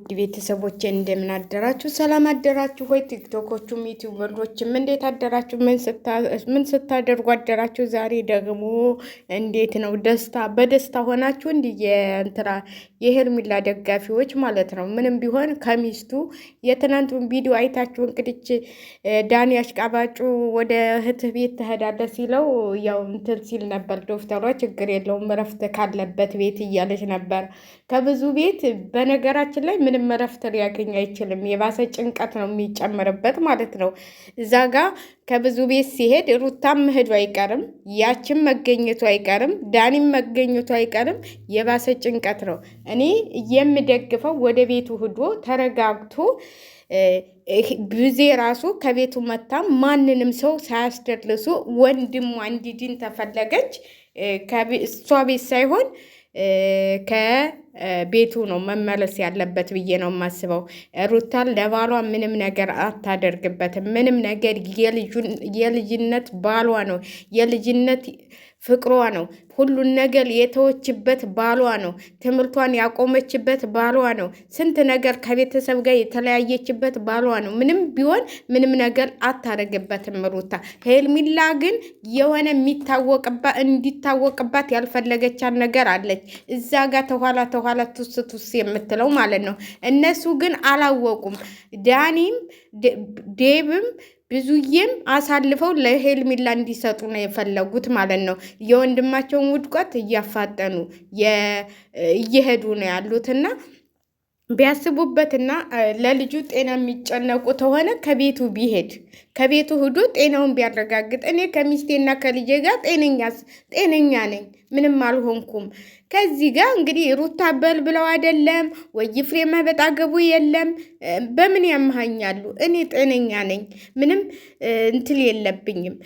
ውድ ቤተሰቦቼ እንደምን አደራችሁ? ሰላም አደራችሁ ወይ? ቲክቶኮቹም ዩቲዩበሮችም እንዴት አደራችሁ? ምን ስታደርጉ አደራችሁ? ዛሬ ደግሞ እንዴት ነው? በደስታ ሆናችሁ እንዲህ የሄርሜላ ደጋፊዎች ማለት ነው። ምንም ቢሆን ከሚስቱ የትናንቱን ቪዲዮ አይታችሁ እንግዲህ ዳኒ አሽቃባጩ ወደ እህትህ ቤት ትሄዳለህ ሲለው ያው እንትን ሲል ነበር። ዶክተሯ ችግር የለውም እረፍት ካለበት ቤት እያለች ነበር። ከብዙ ቤት በነገራችን ላይ ምንም እረፍት ሊያገኝ አይችልም። የባሰ ጭንቀት ነው የሚጨምርበት ማለት ነው። እዛ ጋ ከብዙ ቤት ሲሄድ ሩታም መሄዱ አይቀርም፣ ያችም መገኘቱ አይቀርም፣ ዳኒም መገኘቱ አይቀርም። የባሰ ጭንቀት ነው። እኔ የምደግፈው ወደ ቤቱ ሂዶ ተረጋግቶ ብዜ ራሱ ከቤቱ መታ ማንንም ሰው ሳያስደርሱ ወንድሟ እንዲድን ተፈለገች እሷ ቤት ሳይሆን ከቤቱ ነው መመለስ ያለበት ብዬ ነው የማስበው። ሩታን ለባሏ ምንም ነገር አታደርግበትም። ምንም ነገር የልጅነት ባሏ ነው፣ የልጅነት ፍቅሯ ነው። ሁሉን ነገር የተወችበት ባሏ ነው። ትምህርቷን ያቆመችበት ባሏ ነው። ስንት ነገር ከቤተሰብ ጋር የተለያየችበት ባሏ ነው። ምንም ቢሆን ምንም ነገር አታደርግበትም ሩታ። ሄርሜላ ግን የሆነ እንዲታወቅባት ያልፈለገቻት ነገር አለች እዛ ጋር ተኋላ ቱስ የምትለው ማለት ነው። እነሱ ግን አላወቁም። ዳኒም ዴብም ብዙዬም አሳልፈው ለሄርሜላ እንዲሰጡ ነው የፈለጉት ማለት ነው። የወንድማቸውን ውድቀት እያፋጠኑ እየሄዱ ነው ያሉትና ቢያስቡበትና ለልጁ ጤና የሚጨነቁ ተሆነ ከቤቱ ቢሄድ ከቤቱ ሂዶ ጤናውን ቢያረጋግጥ። እኔ ከሚስቴና ከልጄ ጋር ጤነኛ ነኝ፣ ምንም አልሆንኩም። ከዚህ ጋር እንግዲህ ሩታ በል ብለው አይደለም ወይ ፍሬማ በጣገቡ የለም። በምን ያመሃኛሉ? እኔ ጤነኛ ነኝ፣ ምንም እንትል የለብኝም።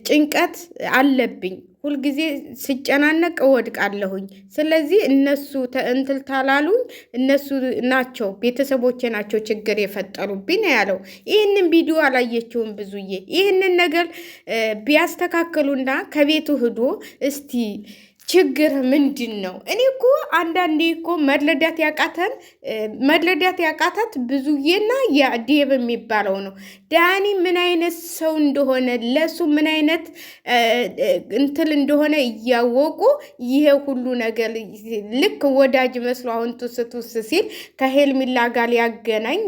ጭንቀት አለብኝ ሁልጊዜ ስጨናነቅ እወድቃለሁኝ። ስለዚህ እነሱ እንትል ታላሉኝ እነሱ ናቸው ቤተሰቦቼ ናቸው ችግር የፈጠሩብኝ ነው ያለው። ይህንን ቪዲዮ አላየችውም ብዙዬ። ይህንን ነገር ቢያስተካከሉና ከቤቱ ሂዶ እስቲ ችግር ምንድን ነው? እኔ እኮ አንዳንዴ እኮ መረዳት ያቃታት ብዙዬና ዴብ የሚባለው ነው። ዳኒ ምን አይነት ሰው እንደሆነ ለሱ ምን አይነት እንትል እንደሆነ እያወቁ ይሄ ሁሉ ነገር ልክ ወዳጅ መስሎ አሁን ቱስ ሲል ከሄርሜላ ጋር ሊያገናኝ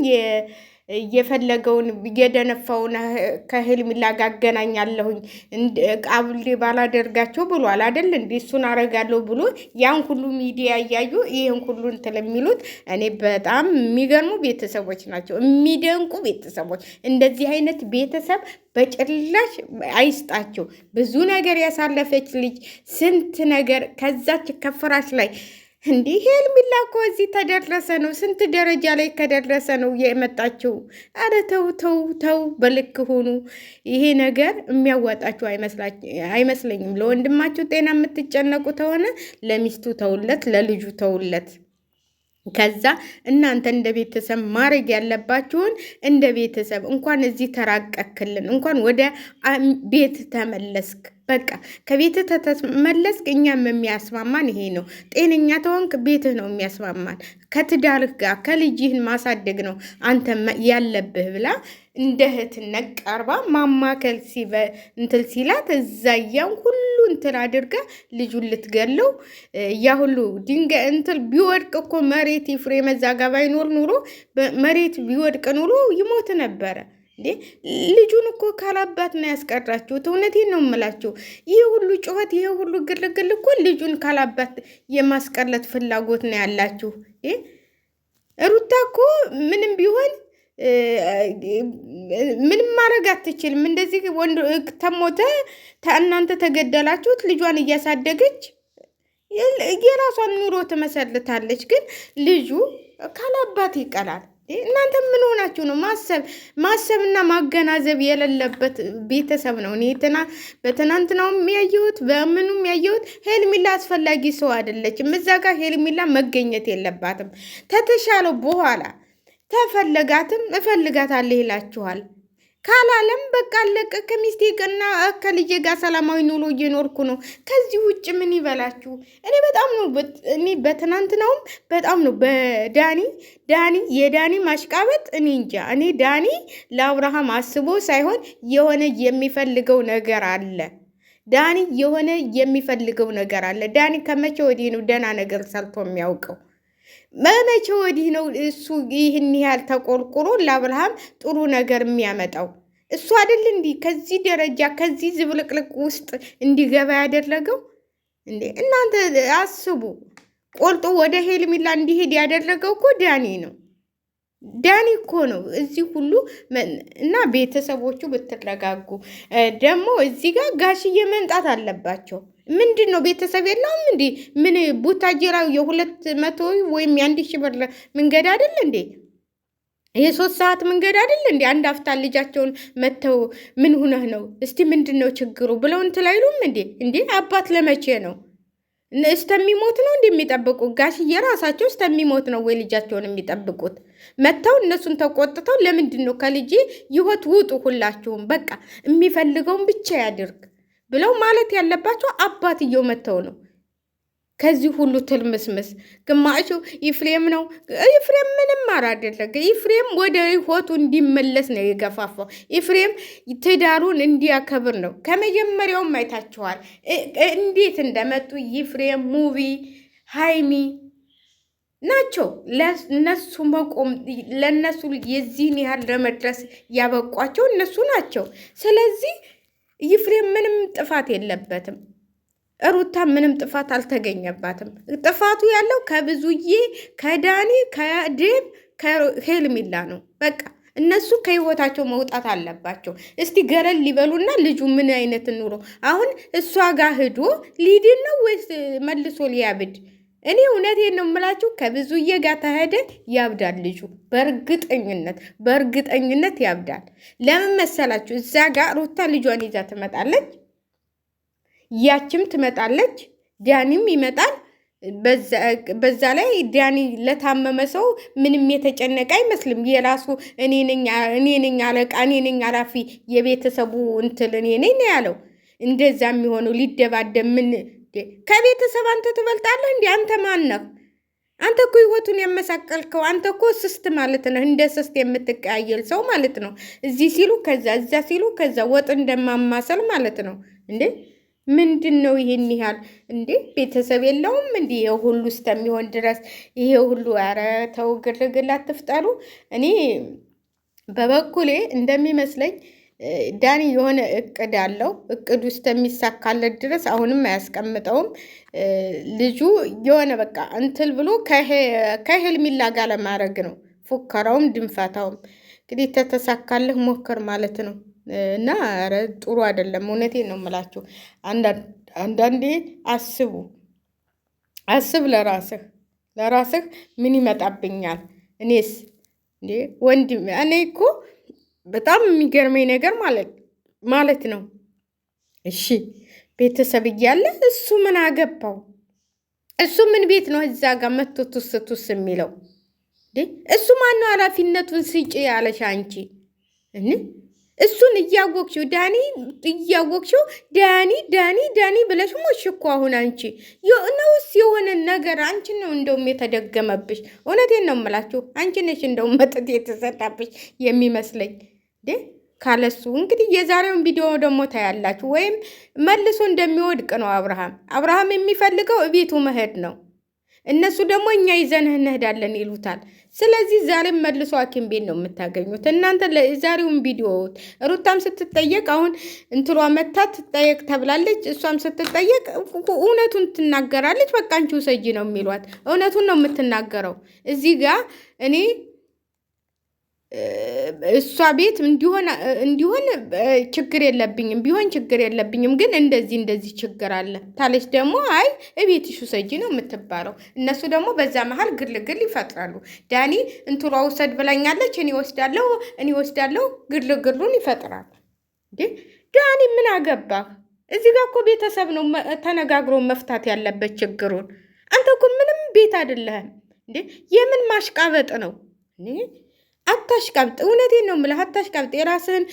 የፈለገውን የደነፋውን ከሄርሜላ ጋር አገናኛለሁኝ ቃብሌ ባላደርጋቸው ብሏል አይደል? እንዴ እሱን አረጋለሁ ብሎ ያን ሁሉ ሚዲያ እያዩ ይህን ሁሉ እንትን የሚሉት እኔ በጣም የሚገርሙ ቤተሰቦች ናቸው፣ የሚደንቁ ቤተሰቦች። እንደዚህ አይነት ቤተሰብ በጭራሽ አይስጣቸው። ብዙ ነገር ያሳለፈች ልጅ ስንት ነገር ከዛች ከፍራሽ ላይ እንዲህ ሄርሜላ እኮ እዚህ ተደረሰ ነው፣ ስንት ደረጃ ላይ ከደረሰ ነው የመጣችው። አረ ተው፣ በልክ ሆኑ። ይሄ ነገር የሚያዋጣችሁ አይመስለኝም። ለወንድማችሁ ጤና የምትጨነቁ ተሆነ ለሚስቱ ተውለት፣ ለልጁ ተውለት። ከዛ እናንተ እንደ ቤተሰብ ማድረግ ያለባችሁን እንደ ቤተሰብ እንኳን እዚህ ተራቀክልን፣ እንኳን ወደ ቤት ተመለስክ። በቃ ከቤት ተመለስክ። እኛም የሚያስማማን ይሄ ነው። ጤነኛ ተሆንክ ቤትህ ነው የሚያስማማን። ከትዳርህ ጋር ከልጅህን ማሳደግ ነው አንተ ያለብህ ብላ እንደ እህትነት ቀርባ ማማከል እንትል ሲላት እዛያም ሁሉ እንትን አድርጋ ልጁን ልትገለው ያ ሁሉ ድንጋይ እንትን ቢወድቅ እኮ መሬት ይፍሬ መዛጋ ባይኖር ኑሮ መሬት ቢወድቅ ኑሮ ይሞት ነበረ። እንዴ ልጁን እኮ ካላባት ነው ያስቀራችሁት። እውነቴን ነው የምላችሁ። ይህ ሁሉ ጩኸት፣ ይህ ሁሉ ግርግር እኮ ልጁን ካላባት የማስቀረት ፍላጎት ነው ያላችሁ። ሩታ እኮ ምንም ቢሆን ምንም ማድረግ አትችልም። እንደዚህ ወንድ ተሞተ እናንተ ተገደላችሁት፣ ልጇን እያሳደገች የራሷን ኑሮ ትመሰርታለች። ግን ልጁ ካላባት ይቀራል። እናንተ ምን ሆናችሁ ነው? ማሰብና ማገናዘብ የሌለበት ቤተሰብ ነው። እኔ በትናንትናውም ያየሁት በምኑም ያየሁት ሄርሜላ አስፈላጊ ሰው አይደለችም። እዛ ጋር ሄርሜላ መገኘት የለባትም። ተተሻለው በኋላ ተፈለጋትም እፈልጋታለሁ ይላችኋል። ካላለም በቃ አለቀ። ከሚስቴ ጋርና ከልጄ ጋር ሰላማዊ ኑሮ እየኖርኩ ነው። ከዚህ ውጭ ምን ይበላችሁ? እኔ በጣም ነው እኔ በትናንትናውም በጣም ነው ዳኒ የዳኒ ማሽቃበጥ እኔ እንጃ። እኔ ዳኒ ለአብርሃም አስቦ ሳይሆን የሆነ የሚፈልገው ነገር አለ። ዳኒ የሆነ የሚፈልገው ነገር አለ። ዳኒ ከመቼ ወዲህ ነው ደህና ነገር ሰርቶ የሚያውቀው? መቼ ወዲህ ነው እሱ ይህን ያህል ተቆርቁሮ ለአብርሃም ጥሩ ነገር የሚያመጣው? እሱ አይደል እንዲህ ከዚህ ደረጃ ከዚህ ዝብልቅልቅ ውስጥ እንዲገባ ያደረገው እንዴ? እናንተ አስቡ። ቆርጦ ወደ ሄርሜላ እንዲሄድ ያደረገው እኮ ዳኒ ነው። ዳኒ እኮ ነው እዚህ ሁሉ እና ቤተሰቦቹ ብትረጋጉ። ደግሞ እዚህ ጋር ጋሽዬ መንጣት አለባቸው። ምንድን ነው ቤተሰብ የለውም እንዴ? ምን ቡታጅራው የ200 ወይም የ1000 ብር መንገድ አይደል እንዴ? የ3 ሰዓት መንገድ አይደል እንዴ? አንድ አፍታ ልጃቸውን መተው ምን ሁነህ ነው እስቲ ምንድን ነው ችግሩ ብለው እንትን አይሉም እንዴ? እንዴ አባት ለመቼ ነው እስተሚሞት ነው እንደሚጠብቁት? ጋሽዬ ራሳቸው እስተሚሞት ነው ወይ ልጃቸውን የሚጠብቁት? መተው እነሱን ተቆጥተው ለምንድን ነው ከልጄ ህይወት ውጡ ሁላችሁም በቃ የሚፈልገውን ብቻ ያድርግ ብለው ማለት ያለባቸው አባትየው መተው ነው። ከዚህ ሁሉ ትልምስምስ ግማሹ ኢፍሬም ነው። ኢፍሬም ምንም አላደረገ። ኢፍሬም ወደ ህይወቱ እንዲመለስ ነው የገፋፋው። ኢፍሬም ትዳሩን እንዲያከብር ነው። ከመጀመሪያውም አይታችኋል እንዴት እንደመጡ። ኢፍሬም ሙቪ ሃይሚ ናቸው ለነሱ መቆም ለነሱ የዚህን ያህል ለመድረስ ያበቋቸው እነሱ ናቸው። ስለዚህ ኢፍሬም ምንም ጥፋት የለበትም። ሩታ ምንም ጥፋት አልተገኘባትም። ጥፋቱ ያለው ከብዙዬ ከዳኒ ከዴብ ከሄርሜላ ነው። በቃ እነሱ ከህይወታቸው መውጣት አለባቸው። እስቲ ገለል ሊበሉና ልጁ ምን አይነት ኑሮ አሁን እሷ ጋር ሂዶ ሊድን ነው ወይስ መልሶ ሊያብድ? እኔ እውነቴን ነው የምላችሁ ከብዙዬ ጋር ተሄደ ያብዳል ልጁ። በእርግጠኝነት ያብዳል። ለምን መሰላችሁ? እዛ ጋር ሩታ ልጇን ይዛ ትመጣለች፣ ያችም ትመጣለች፣ ዳኒም ይመጣል። በዛ ላይ ዳኒ ለታመመ ሰው ምንም የተጨነቀ አይመስልም። የራሱ እኔ ነኝ አለቃ፣ እኔ ነኝ ኃላፊ፣ የቤተሰቡ እንትል እኔ ነኝ ነው ያለው። እንደዛ የሚሆነው ሊደባደብ ምን ከቤተሰብ አንተ ትበልጣለህ እንዴ? አንተ ማን ነህ? አንተ እኮ ህይወቱን ያመሳቀልከው አንተ እኮ ስስት ማለት ነው። እንደ ስስት የምትቀያየል ሰው ማለት ነው። እዚህ ሲሉ ከዛ፣ እዛ ሲሉ ከዛ፣ ወጥ እንደማማሰል ማለት ነው እንዴ። ምንድን ነው ይሄን ያህል እንዴ? ቤተሰብ የለውም እንዴ? የሁሉ እስከሚሆን ድረስ ይሄ ሁሉ። ኧረ ተው ግርግር አትፍጠሩ። እኔ በበኩሌ እንደሚመስለኝ ዳኒ የሆነ እቅድ አለው። እቅዱ እስከሚሳካለት ድረስ አሁንም አያስቀምጠውም። ልጁ የሆነ በቃ እንትል ብሎ ከሄርሜላ ጋር ለማድረግ ነው ፉከራውም ድንፋታውም። እንግዲህ ተተሳካልህ ሞክር ማለት ነው። እና ኧረ ጥሩ አይደለም። እውነቴን ነው የምላችሁ። አንዳንዴ አስብ ለራስህ ምን ይመጣብኛል? እኔስ እንዴ ወንድም እኔ እኮ በጣም የሚገርመኝ ነገር ማለት ነው። እሺ ቤተሰብ እያለ እሱ ምን አገባው? እሱ ምን ቤት ነው እዛ ጋር መጥቶ ቱስ የሚለው? እሱ ማነው ኃላፊነቱን ስጪ ያለሽ አንቺ? እሱን እያወቅሽው ዳኒ ብለሽ ሞሽ እኮ አሁን አንቺ ነውስ የሆነ ነገር አንቺ ነው እንደውም የተደገመብሽ። እውነቴን ነው የምላችሁ አንቺ ነሽ እንደውም መጠጥ የተሰጣብሽ የሚመስለኝ። ካለሱ እንግዲህ የዛሬውን ቪዲዮ ደግሞ ታያላችሁ። ወይም መልሶ እንደሚወድቅ ነው አብርሃም የሚፈልገው እቤቱ መሄድ ነው። እነሱ ደግሞ እኛ ይዘንህ እንሄዳለን ይሉታል። ስለዚህ ዛሬም መልሶ ሐኪም ቤት ነው የምታገኙት እናንተ። ዛሬውን ቪዲዮ ሩታም ስትጠየቅ አሁን እንትሯ መታ ትጠየቅ ተብላለች። እሷም ስትጠየቅ እውነቱን ትናገራለች። በቃ አንቺ ውሰጂ ነው የሚሏት። እውነቱን ነው የምትናገረው። እዚህ ጋር እኔ እሷ ቤት እንዲሆን ችግር የለብኝም፣ ቢሆን ችግር የለብኝም፣ ግን እንደዚህ ችግር አለ ታለች ደግሞ አይ እቤትሽ ውሰጂ ነው የምትባለው። እነሱ ደግሞ በዛ መሀል ግርግር ይፈጥራሉ። ዳኒ እንትሯ ውሰድ ብላኛለች እኔ ወስዳለሁ ግርግሩን ይፈጥራል። ዳኒ ምን አገባህ? እዚህ ጋር እኮ ቤተሰብ ነው ተነጋግሮ መፍታት ያለበት ችግሩን። አንተ እኮ ምንም ቤት አይደለህም እንዴ! የምን ማሽቃበጥ ነው? አታሽቃብጥ። እውነቴን ነው የምልህ፣ አታሽቃብጥ። የራስህን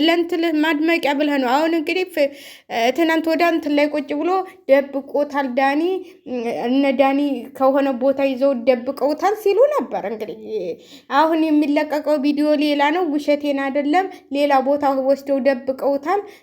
ለእንትልህ ማድመቂያ ብለህ ነው። አሁን እንግዲህ ትናንት ወዲያ እንትን ላይ ቁጭ ብሎ ደብቆታል ዳኒ፣ እነ ዳኒ ከሆነ ቦታ ይዘው ደብቀውታል ሲሉ ነበር። እንግዲህ አሁን የሚለቀቀው ቪዲዮ ሌላ ነው፣ ውሸቴን አይደለም። ሌላ ቦታ ወስደው ደብቀውታል።